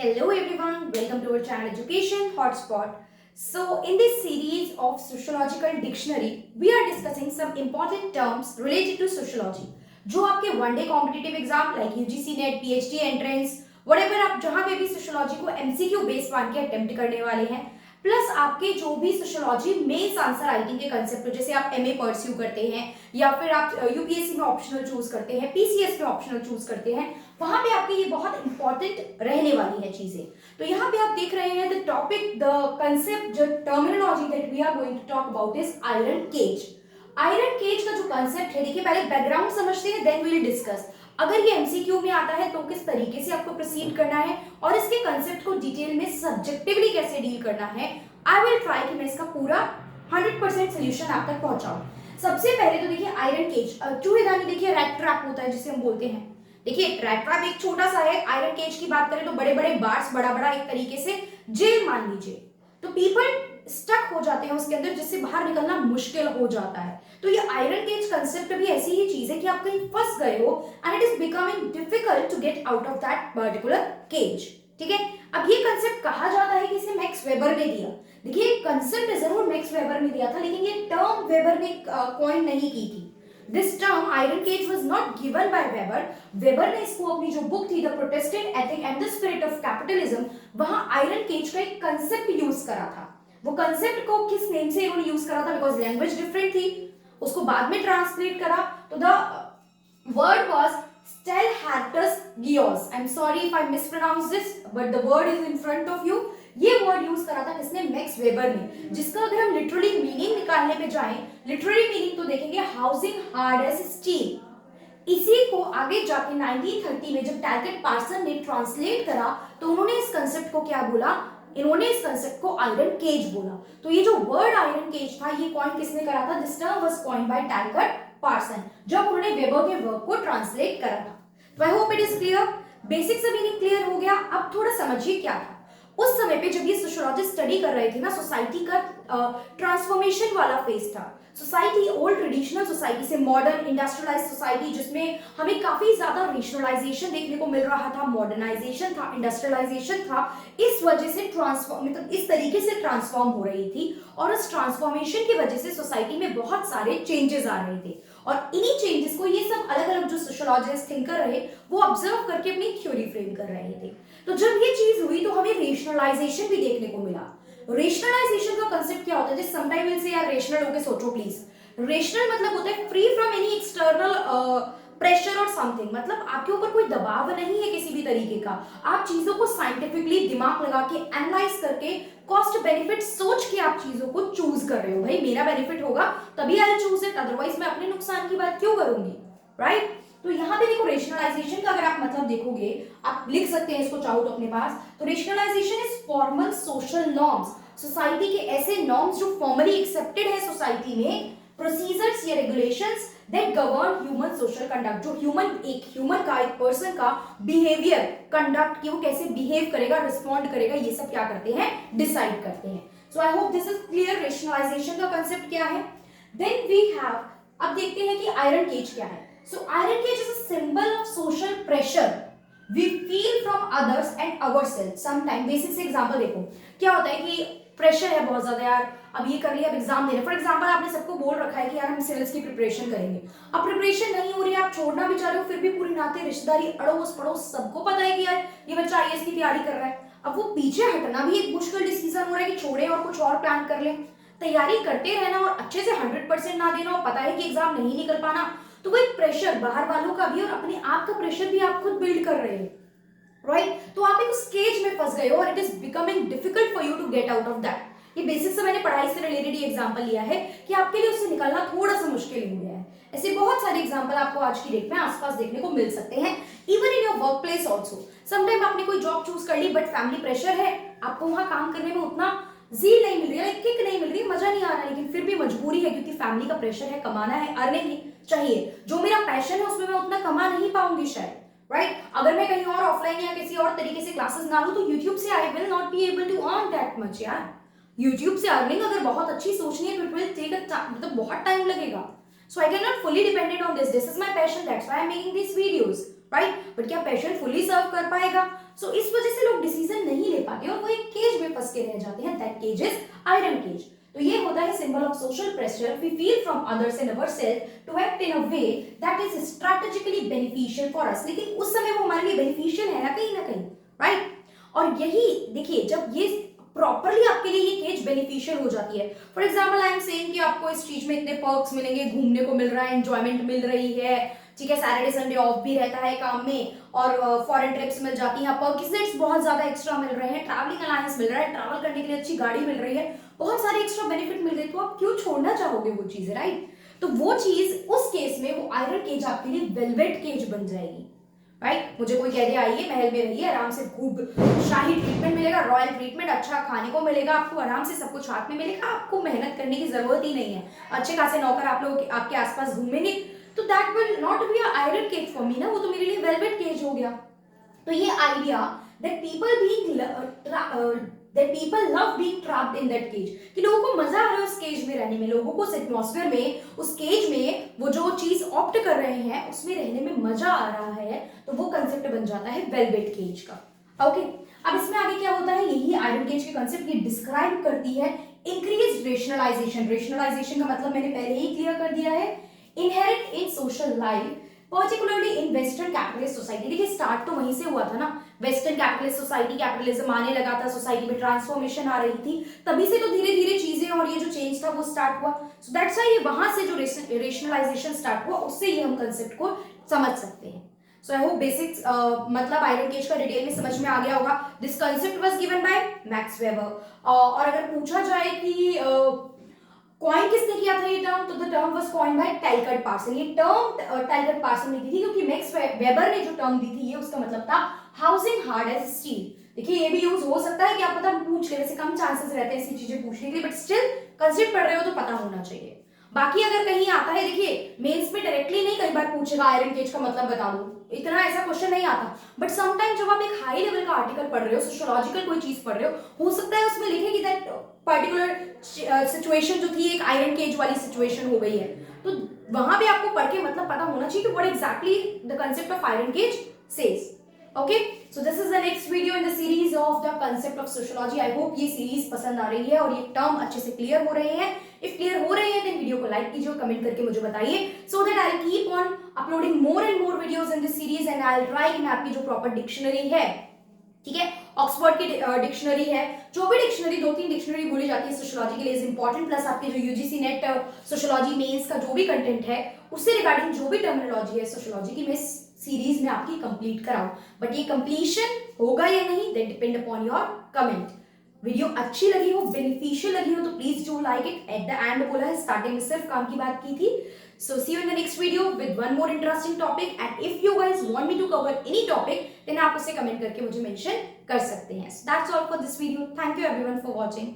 Hello everyone, welcome to our channel Education Hotspot. So in this series of sociological dictionary, we are discussing some important terms related to sociology. जो आपके one day competitive exam like UGC net, PhD entrance, whatever आप जहां पे भी sociology को MCQ base मान के attempt करने वाले हैं, प्लस आपके जो भी सोशियोलॉजी मेंस आंसर राइटिंग के कंसेप्ट जैसे आप एमए परस्यू करते हैं या फिर आप यूपीएससी में ऑप्शनल चूज करते हैं, पीसीएस में ऑप्शनल चूज करते हैं, वहां पे आपके ये बहुत इंपॉर्टेंट रहने वाली है चीजें। तो यहाँ पे आप देख रहे हैं द टॉपिक, द कंसेप्ट, जो terminology that we are going to talk about is iron cage. Iron cage का जो कंसेप्ट है, देखिए पहले बैकग्राउंड समझते हैं, देन वी विल डिस्कस। अगर ये एमसीक्यू में आता है तो किस तरीके से आपको प्रोसीड करना है और इसके कंसेप्ट को डिटेल में सब्जेक्टिवली कैसे डील करना है, आई विल ट्राई कि मैं इसका पूरा 100% सोल्यूशन आप तक पहुंचाऊं। सबसे पहले तो देखिए आयरन केज, चूहेदानी देखिए रैट ट्रैप होता है जिसे हम बोलते हैं। देखिए रैट ट्रैप एक छोटा सा है, आयरन केज की बात करें तो बड़े बड़े बार्स, बड़ा बड़ा एक तरीके से जेल मान लीजिए। तो पीपल स्टक हो जाते हैं उसके अंदर, जिससे बाहर निकलना मुश्किल हो जाता है। तो ये आयरन केज कंसेप्ट भी ऐसी ही चीज है कि आप कहीं फंस गए हो and it is becoming difficult to get out of that particular cage. ठीक है, अब ये कंसेप्ट कहा जाता है कि इसे मैक्स वेबर ने दिया। देखिए कंसेप्ट जरूर मैक्स वेबर ने दिया था, लेकिन ये टर्म वेबर ने कॉइन नहीं की थी। This term iron cage was not given by Weber. Weber ने इसको अपनी जो बुक थी the Protestant ethic and the spirit of capitalism, वहां आयरन केज का एक कंसेप्ट यूज करा था। वो कंसेप्ट को किस नेम से इन्होंने यूज करा था, बिकॉज लैंग्वेज डिफरेंट थी, उसको बाद में ट्रांसलेट करा तो द वर्ड वाज स्टेलहैर्टस गियोस। I am sorry if I mispronounce this but the word is in front of you. ये वर्ड यूज करा था किसने, मैक्स वेबर ने, जिसका अगर हम लिटरली मीनिंग निकालने पे जाएं, लिटरली मीनिंग तो देखेंगे हाउसिंग हार्ड एज स्टील। इसी को आगे जाके 1930 में जब टैलकेट पार्सन ने ट्रांसलेट करा तो उन्होंने इस कंसेप्ट को क्या बोला, इन्होंने इस कंसेप्ट को आयरन केज बोला। तो ये जो वर्ड आयरन केज था ये कॉइन किसने करा था, this term was coined by Talcott Parson जब उन्होंने वेबर के वर्क को ट्रांसलेट करा था। तो I hope it is clear, basic से मीनिंग क्लियर हो गया। अब थोड़ा समझिए क्या था उस समय पे जब ये सोशियोलॉजिस्ट स्टडी कर रहे थे ना, सोसाइटी का ट्रांसफॉर्मेशन वाला फेज था। सोसाइटी ओल्ड ट्रेडिशनल सोसाइटी से मॉडर्न इंडस्ट्रियलाइज सोसाइटी, जिसमें हमें काफी ज्यादा रेशनलाइजेशन देखने को मिल रहा था, मॉडर्नाइजेशन था, इंडस्ट्रियलाइजेशन था, इस वजह से ट्रांसफॉर्म मतलब इस तरीके से ट्रांसफॉर्म हो रही थी और उस ट्रांसफॉर्मेशन की वजह से सोसाइटी में बहुत सारे चेंजेस आ रहे थे और इन्हीं चेंजेस को ये सब अलग अलग जो सोशियोलॉजिस्ट थिंकर रहे वो ऑब्जर्व करके अपनी थ्योरी फ्रेम कर रहे थे। तो जब ये चीज हुई तो हमें रेशनलाइजेशन भी देखने को मिला। रेशनलाइजेशन का कांसेप्ट क्या होता है, जस्ट समटाइम विल से यार रेशनल होके सोचो प्लीज। रेशनल मतलब होता है free from any external pressure और समथिंग, मतलब आपके ऊपर कोई दबाव नहीं है किसी भी तरीके का। आप चीजों को साइंटिफिकली दिमाग लगा के एनालाइज करके कॉस्ट बेनिफिट सोच के आप चीजों को चूज कर रहे हो। भाई मेरा बेनिफिट होगा तभी आई चूज इट, अदरवाइज मैं अपने नुकसान की बात क्यों करूंगी, राइट? तो यहाँ पे देखो रेशनलाइजेशन का अगर आप मतलब देखोगे, आप लिख सकते हैं इसको चाहो तो अपने पास। तो rationalization is formal social norms, society के ऐसे नॉर्म्स जो फॉर्मली एक्सेप्टेड है सोसाइटी में, प्रोसीजर्स या regulations that govern human social conduct, जो ह्यूमन का, एक पर्सन का बिहेवियर, कंडक्ट की वो कैसे बिहेव करेगा, रिस्पॉन्ड करेगा, ये सब क्या करते हैं, डिसाइड करते हैं। So I hope this is clear rationalisation का कंसेप्ट क्या है। देन वी हैव, अब देखते हैं कि आयरन केज क्या है। So iron cage is a symbol of social pressure we feel from others and ourselves. Sometime basic से एग्जांपल देखो, क्या होता है कि प्रेशर है बहुत ज्यादा, यार अब ये कर लिया, अब एग्जाम दे रहे। फॉर एग्जांपल आपने सबको बोल रखा है कि यार हम सिविल्स की प्रिपरेशन करेंगे, अब प्रिपरेशन नहीं हो रही है, आप छोड़ना भी चाह रहे हो, फिर भी पूरी नाते रिश्तेदारी अड़ोस पड़ोस सबको पता है कि यार ये बच्चा आईएएस की तैयारी कर रहा है। अब वो पीछे हटना भी एक मुश्किल डिसीजन हो रहा है कि छोड़े और कुछ और प्लान कर ले। तैयारी करते रहना और अच्छे से 100% ना देना और पता है कि एग्जाम नहीं निकल पाना, तो वो एक प्रेशर बाहर वालों का भी और अपने आप का प्रेशर भी आप खुद बिल्ड कर रहे हो, राइट? तो आप एक स्टेज में फंस गए हो और it is becoming difficult for you to get out of that. ये बेसिक से मैंने पढ़ाई से रिलेटेड ये एग्जांपल लिया है कि आपके लिए उससे निकलना थोड़ा सा मुश्किल हो गया है। ऐसे बहुत सारे एग्जांपल आपको आज की डेट में आसपास देखने को मिल सकते हैं, even in your work place also. Sometime आपने कोई जॉब चूज कर ली बट फैमिली प्रेशर है, आपको वहां काम करने में उतना जील नहीं मिल रही है, किक नहीं मिल रही, मजा नहीं आ रहा है, लेकिन फिर भी मजबूरी है क्योंकि फैमिली का प्रेशर है, कमाना है, अर्निंग चाहिए। जो मेरा पैशन है उसमें मैं उतना कमा नहीं पाऊंगी शायद, राइट? अगर मैं कहीं और ऑफलाइन या किसी और तरीके से क्लासेस ना लूं तो यूट्यूब से I will not be able to earn that much यार। यूट्यूब से अर्निंग अगर बहुत अच्छी सोचनी है तो इट विल टेक मतलब बहुत टाइम लगेगा। So I can not fully dependent on this, this is my passion, that's why I am making this videos, right? But क्या पैशन फुली सर्व कर पाएगा? सो इस वजह से लोग डिसीजन नहीं ले पाते और वो एक केज में फंस के रह जाते हैं। That cage is iron cage. तो ये होता है symbol of social pressure we feel from others and ourselves to act in a way that is strategically beneficial for us. लेकिन उस समय वो हमारे लिए बेनिफिशियल है ना कहीं, राइट? और यही देखिए, जब ये प्रॉपरली आपके लिए ये केज बेनिफिशियल हो जाती है, for example I am saying कि आपको इस चीज में इतने पर्क्स मिलेंगे, घूमने को मिल रहा है, एंजॉयमेंट मिल रही है, ठीक है, सैटरडे संडे ऑफ भी रहता है काम में, और फॉरेन ट्रिप्स मिल जाती हैं, पर्क्स बहुत ज्यादा एक्स्ट्रा मिल रहे हैं, ट्रैवलिंग अलायंस मिल रहा है, ट्रैवल करने के लिए अच्छी गाड़ी मिल रही है, बहुत सारे एक्स्ट्रा बेनिफिट मिल गए, तो आप क्यों छोड़ना चाहोगे वो चीजें, राइट? तो वो चीज उस केस में वो आयरन केज आपके लिए वेलवेट केज बन जाएगी, राइट? मुझे कोई कह दे आइए महल में रहिए, आराम से खूब शाही ट्रीटमेंट मिलेगा, रॉयल ट्रीटमेंट, अच्छा खाने को मिलेगा, आपको आराम से सब कुछ हाथ में मिलेगा, आपको मेहनत करने की जरूरत ही नहीं है, अच्छे खासे नौकर आप लोग आपके आसपास घूमेंगे, तो that will not be a iron cage for me ना, वो तो मेरे लिए वेलवेट केज हो गया। तो ये idea that people love being trapped in that cage, कि लोगों को मजा आ रहा है उस केज में रहने में, लोगों को उस एटमॉस्फेयर में, उस केज में वो जो चीज ऑप्ट कर रहे हैं उसमें रहने में मजा आ रहा है, तो वो कंसेप्ट बन जाता है वेलवेट केज का। ओके, अब इसमें आगे क्या होता है, यही आयरन केज के कंसेप्ट ये डिस्क्राइब करती है इंक्रीज रेशनलाइजेशन। रेशनलाइजेशन का मतलब मैंने पहले ही क्लियर कर दिया है, inherit in social life particularly in western capitalist society. देखिए स्टार्ट तो वहीं से हुआ था ना, वेस्टर्न कैपिटलिस्ट सोसाइटी, कैपिटलिज्म आने लगा था, सोसाइटी में ट्रांसफॉर्मेशन आ रही थी, तभी से तो धीरे धीरे चीजें और ये जो चेंज था वो स्टार्ट हुआ। सो दैट्स व्हाई ये वहां से जो रेशनलाइजेशन स्टार्ट हुआ उससे ये हम कंसेप्ट को समझ सकते हैं। सो आई होप बेसिक्स मतलब आयरन केज का डिटेल में समझ में आ गया होगा। This concept was given by max weber. और अगर पूछा जाए कि कॉइन किसने किया था ये टर्म, तो the term was coined by Talcott Parson. ये टर्म टैलकट पार्सन ने दी थी, क्योंकि मैक्स वेबर ने जो टर्म दी थी ये उसका मतलब था हाउसिंग हार्ड एज स्टील। देखिए ये भी यूज हो सकता है कि आप पता पूछ ले, वैसे कम चांसेस रहते हैं ऐसी चीजें पूछने के लिए, बट स्टिल कंसेप्ट पढ़ रहे हो तो पता होना चाहिए। बाकी अगर कहीं आता है, देखिए मेंस में डायरेक्टली नहीं, कई बार पूछेगा आयरन केज का मतलब बता दो, इतना ऐसा क्वेश्चन नहीं आता, बट समटाइम जब आप एक हाई लेवल का आर्टिकल पढ़ रहे हो, सोशियोलॉजिकल कोई चीज पढ़ रहे हो सकता है उसमें लिखे कि दैट पर्टिकुलर सिचुएशन जो थी एक आयरन केज वाली सिचुएशन हो गई है, तो वहां पे आपको पढ़ के मतलब पता होना चाहिए कि what exactly the concept of iron cage says. Okay, so this is the next video in the series of the concept of sociology. I hope ये सीरीज पसंद आ रही है और ये टर्म अच्छे से क्लियर हो रहे हैं। इफ क्लियर हो रहे हैं देन वीडियो को लाइक कीजिए और कमेंट करके मुझे बताइए, so that I keep on uploading more and more videos in this series and I will try कि मैं आपकी जो प्रॉपर डिक्शनरी है, ठीक है, ऑक्सफोर्ड की डिक्शनरी है, जो भी डिक्शनरी 2-3 डिक्शनरी बोली जाती है सोशियोलॉजी के लिए इज इंपॉर्टेंट, प्लस आपके जो यूजीसी नेट सोशियोलॉजी मेंस का जो भी कंटेंट है उससे रिगार्डिंग जो भी टर्मिनोलॉजी है सोशियोलॉजी की, मैं इस सीरीज में आपकी कंप्लीट कराऊं। बट ये कंप्लीशन होगा या नहीं that depend upon your comment. Video अच्छी लगी हो, बेनिफिशियल लगी हो तो please do like it. At the end बोला है, स्टार्टिंग में सिर्फ काम की बात की थी। So see you in the next video with one more interesting topic, and if you guys want me to cover any topic then आप उसे कमेंट करके मुझे मेंशन कर सकते हैं। So that's all for this video. Thank you everyone for watching.